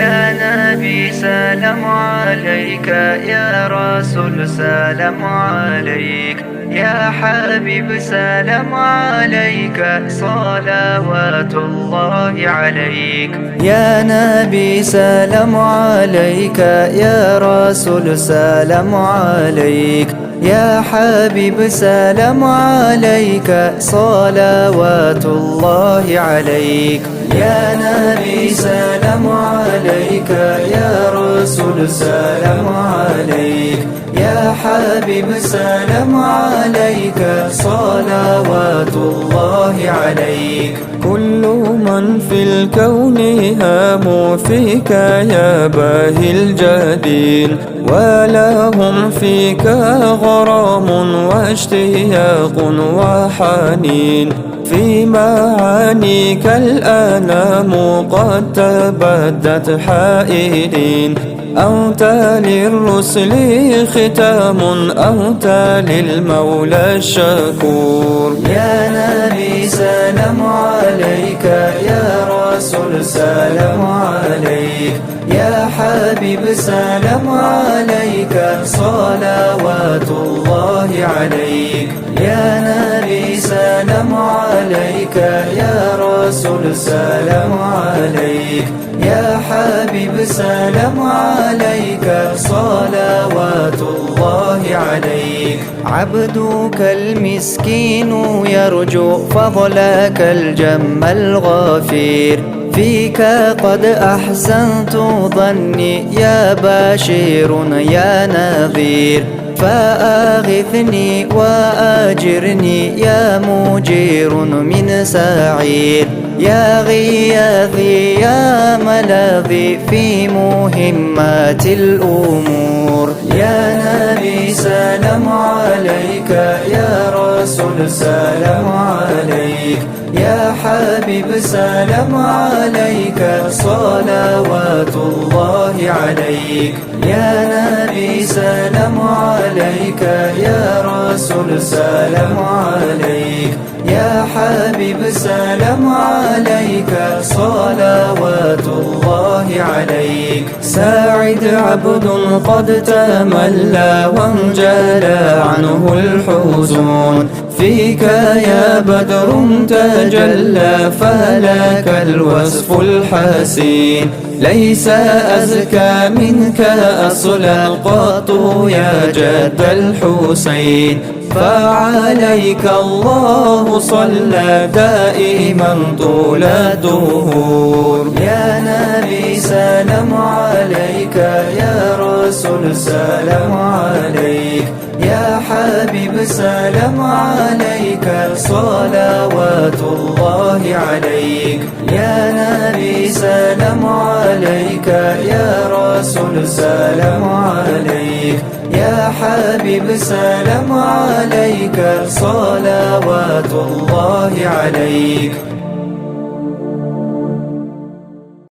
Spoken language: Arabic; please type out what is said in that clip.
يا نبي سلام عليك، يا رسول سلام عليك، يا حبيب سلام عليك، صلوات الله عليك. يا نبي سلام عليك، يا رسول سلام عليك، يا حبيب سلام عليك، صلوات الله عليك. يا نبي سلام عليك، يا رسول سلام عليك، يا حبيب سلام عليك، صلوات الله عليك. كل من في الكون هام فيك يا باهي الجدين، ولهم فيك غرام واشتياق وحنين. في معانيك الأنام قد تبدت حائرين، أنت للرسل ختام، أنت للمولى الشكور. يا نبي سلام عليك، يا رسول سلام عليك، يا حبيب سلام عليك، صلوات الله عليك. يا نبي سلام عليك، يا رسول سلام عليك، يا حبيب سلام عليك، صلوات الله عليك. عبدك المسكين يرجو فضلك الجم الغفير، فيك قد أحسنت ظني يا بشير يا نذير. فأغثني وأجرني يا مجير من سعير، يا غياثي يا ملاذي في مهمات الأمور. يا نبي سلام عليك، يا رسول سلام عليك، يا حبيب سلام عليك، صلوات الله عليك. يا نبي سلام عليك، يا رسول سلام عليك، يا حبيب سلام عليك، صلوات الله عليك. ساعد عبد قد تملى وانجلى عنه الحزن، فيك يا بدر تجلى فلك الوصف الحسين. ليس أزكى منك أصلا قط يا جد الحسين، فعليك الله صلى دائما طول الدهور. يا نبي سلام عليك، يا رسول سلام عليك، يا حبيب سلام عليك، صلوات الله عليك. يا نبي سلام عليك، يا رسول سلام عليك، يا حبيب سلام عليك، صلوات الله عليك.